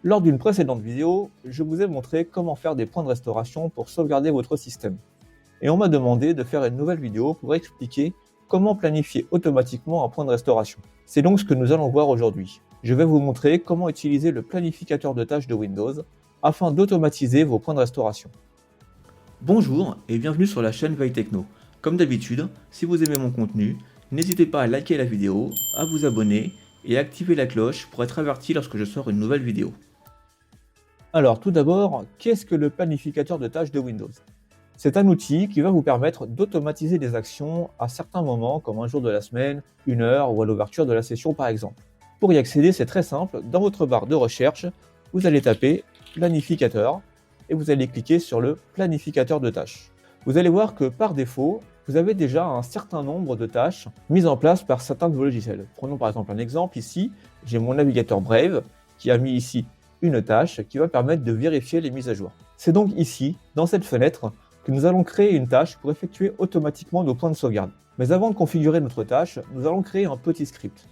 Lors d'une précédente vidéo, je vous ai montré comment faire des points de restauration pour sauvegarder votre système. Et on m'a demandé de faire une nouvelle vidéo pour expliquer comment planifier automatiquement un point de restauration. C'est donc ce que nous allons voir aujourd'hui. Je vais vous montrer comment utiliser le planificateur de tâches de Windows afin d'automatiser vos points de restauration. Bonjour et bienvenue sur la chaîne Veille Techno. Comme d'habitude, si vous aimez mon contenu, n'hésitez pas à liker la vidéo, à vous abonner et à activer la cloche pour être averti lorsque je sors une nouvelle vidéo. Alors tout d'abord, qu'est-ce que le planificateur de tâches de Windows? C'est un outil qui va vous permettre d'automatiser des actions à certains moments, comme un jour de la semaine, une heure ou à l'ouverture de la session par exemple. Pour y accéder, c'est très simple. Dans votre barre de recherche, vous allez taper planificateur et vous allez cliquer sur le planificateur de tâches. Vous allez voir que par défaut, vous avez déjà un certain nombre de tâches mises en place par certains de vos logiciels. Prenons par exemple un exemple ici, j'ai mon navigateur Brave qui a mis ici une tâche qui va permettre de vérifier les mises à jour. C'est donc ici, dans cette fenêtre, que nous allons créer une tâche pour effectuer automatiquement nos points de sauvegarde. Mais avant de configurer notre tâche, nous allons créer un petit script.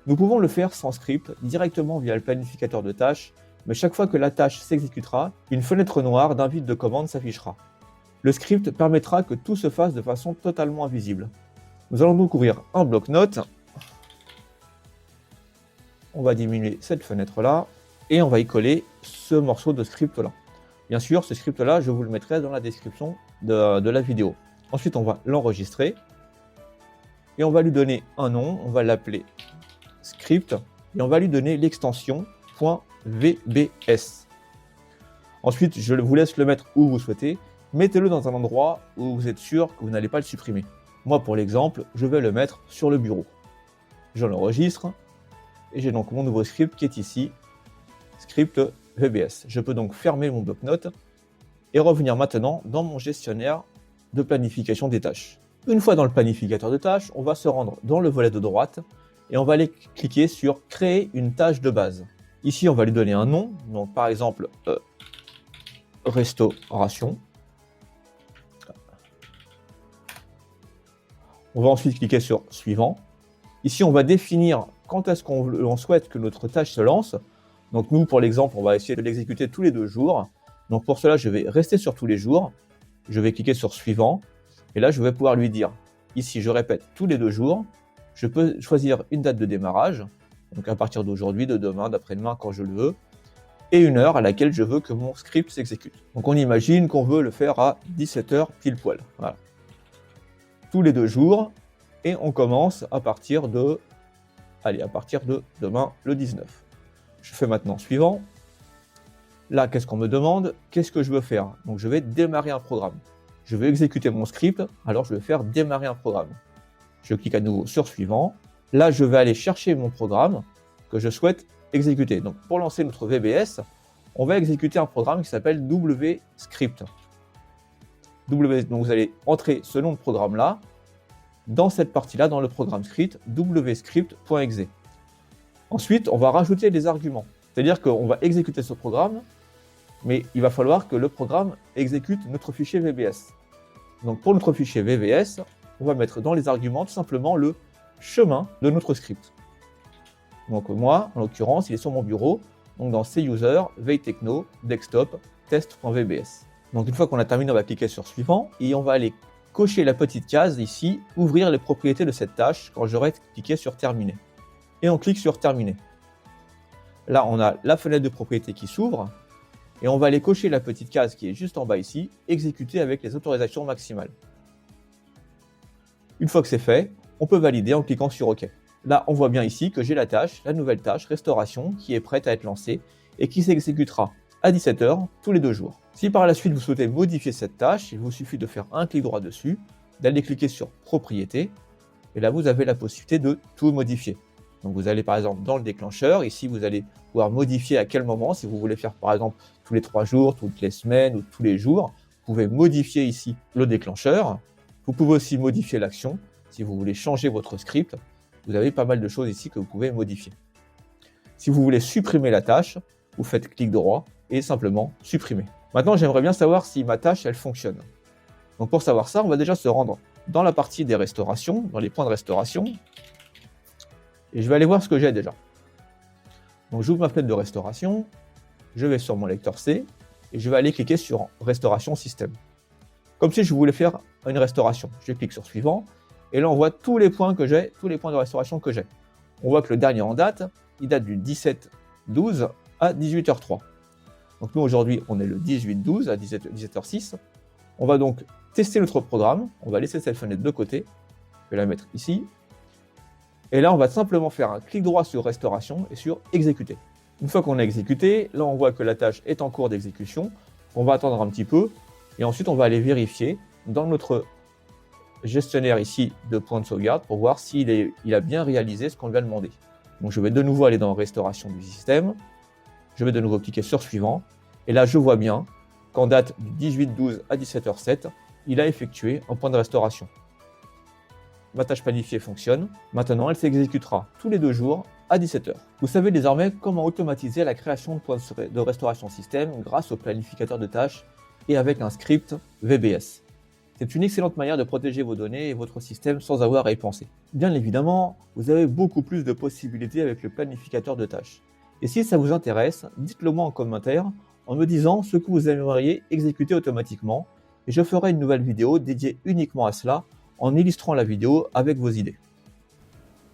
Nous pouvons le faire sans script, directement via le planificateur de tâches, mais chaque fois que la tâche s'exécutera, une fenêtre noire d'invite de commande s'affichera. Le script permettra que tout se fasse de façon totalement invisible. Nous allons donc ouvrir un bloc-notes. On va diminuer cette fenêtre-là et on va y coller ce morceau de script-là. Bien sûr, ce script-là, je vous le mettrai dans la description de la vidéo. Ensuite, on va l'enregistrer et on va lui donner un nom. On va l'appeler script et on va lui donner l'extension .vbs. Ensuite, je vous laisse le mettre où vous souhaitez. Mettez-le dans un endroit où vous êtes sûr que vous n'allez pas le supprimer. Moi, pour l'exemple, je vais le mettre sur le bureau. Je l'enregistre et j'ai donc mon nouveau script qui est ici, script VBS. Je peux donc fermer mon bloc-notes et revenir maintenant dans mon gestionnaire de planification des tâches. Une fois dans le planificateur de tâches, on va se rendre dans le volet de droite et on va aller cliquer sur créer une tâche de base. Ici, on va lui donner un nom, donc par exemple restauration. On va ensuite cliquer sur suivant. Ici, on va définir quand est-ce qu'on souhaite que notre tâche se lance. Donc nous, pour l'exemple, on va essayer de l'exécuter tous les 2 jours. Donc pour cela, je vais rester sur tous les jours. Je vais cliquer sur suivant. Et là, je vais pouvoir lui dire, ici, je répète tous les 2 jours. Je peux choisir une date de démarrage. Donc à partir d'aujourd'hui, de demain, d'après-demain, quand je le veux. Et une heure à laquelle je veux que mon script s'exécute. Donc on imagine qu'on veut le faire à 17h pile poil. Voilà. Tous les 2 jours. Et on commence à partir de demain, le 19. Je fais maintenant suivant. Là, qu'est-ce qu'on me demande? Qu'est-ce que je veux faire? Donc, je vais démarrer un programme. Je vais exécuter mon script, alors je vais faire démarrer un programme. Je clique à nouveau sur suivant. Là, je vais aller chercher mon programme que je souhaite exécuter. Donc, pour lancer notre VBS, on va exécuter un programme qui s'appelle WScript. Donc, vous allez entrer ce nom de programme-là dans cette partie-là, dans le programme script, wscript.exe. Ensuite, on va rajouter des arguments. C'est-à-dire qu'on va exécuter ce programme, mais il va falloir que le programme exécute notre fichier VBS. Donc pour notre fichier VBS, on va mettre dans les arguments tout simplement le chemin de notre script. Donc moi, en l'occurrence, il est sur mon bureau, donc dans C-User, Veille Techno, Desktop, test.vbs. Donc une fois qu'on a terminé, on va cliquer sur suivant et on va aller cocher la petite case ici, ouvrir les propriétés de cette tâche quand j'aurai cliqué sur terminer. Et on clique sur terminer. Là, on a la fenêtre de propriété qui s'ouvre et on va aller cocher la petite case qui est juste en bas ici, exécuter avec les autorisations maximales. Une fois que c'est fait, on peut valider en cliquant sur OK. Là, on voit bien ici que j'ai la tâche, la nouvelle tâche restauration qui est prête à être lancée et qui s'exécutera à 17h tous les 2 jours. Si par la suite vous souhaitez modifier cette tâche, il vous suffit de faire un clic droit dessus, d'aller cliquer sur propriété et là vous avez la possibilité de tout modifier. Donc vous allez par exemple dans le déclencheur, ici vous allez pouvoir modifier à quel moment, si vous voulez faire par exemple tous les 3 jours, toutes les semaines ou tous les jours, vous pouvez modifier ici le déclencheur. Vous pouvez aussi modifier l'action, si vous voulez changer votre script, vous avez pas mal de choses ici que vous pouvez modifier. Si vous voulez supprimer la tâche, vous faites clic droit et simplement supprimer. Maintenant j'aimerais bien savoir si ma tâche elle fonctionne. Donc pour savoir ça, on va déjà se rendre dans la partie des restaurations, dans les points de restauration. Et je vais aller voir ce que j'ai déjà. Donc j'ouvre ma fenêtre de restauration. je vais sur mon lecteur C et je vais aller cliquer sur Restauration système. Comme si je voulais faire une restauration. Je clique sur Suivant et là on voit tous les points que j'ai, tous les points de restauration que j'ai. On voit que le dernier en date, il date du 17-12 à 18h03. Donc nous aujourd'hui on est le 18-12 à 17h06. On va donc tester notre programme, on va laisser cette fenêtre de côté, je vais la mettre ici. Et là on va simplement faire un clic droit sur Restauration et sur Exécuter. Une fois qu'on a exécuté, là on voit que la tâche est en cours d'exécution, on va attendre un petit peu et ensuite on va aller vérifier dans notre gestionnaire ici de points de sauvegarde pour voir s'il a bien réalisé ce qu'on lui a demandé. Donc je vais de nouveau aller dans Restauration du système, je vais de nouveau cliquer sur Suivant et là je vois bien qu'en date du 18-12 à 17h07, il a effectué un point de restauration. Ma tâche planifiée fonctionne, maintenant elle s'exécutera tous les 2 jours à 17h. Vous savez désormais comment automatiser la création de points de restauration système grâce au planificateur de tâches et avec un script VBS. C'est une excellente manière de protéger vos données et votre système sans avoir à y penser. Bien évidemment, vous avez beaucoup plus de possibilités avec le planificateur de tâches. Et si ça vous intéresse, dites-le moi en commentaire en me disant ce que vous aimeriez exécuter automatiquement et je ferai une nouvelle vidéo dédiée uniquement à cela en illustrant la vidéo avec vos idées.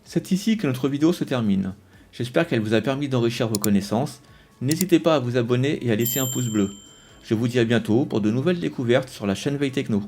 C'est ici que notre vidéo se termine. J'espère qu'elle vous a permis d'enrichir vos connaissances. N'hésitez pas à vous abonner et à laisser un pouce bleu. Je vous dis à bientôt pour de nouvelles découvertes sur la chaîne Veille Techno.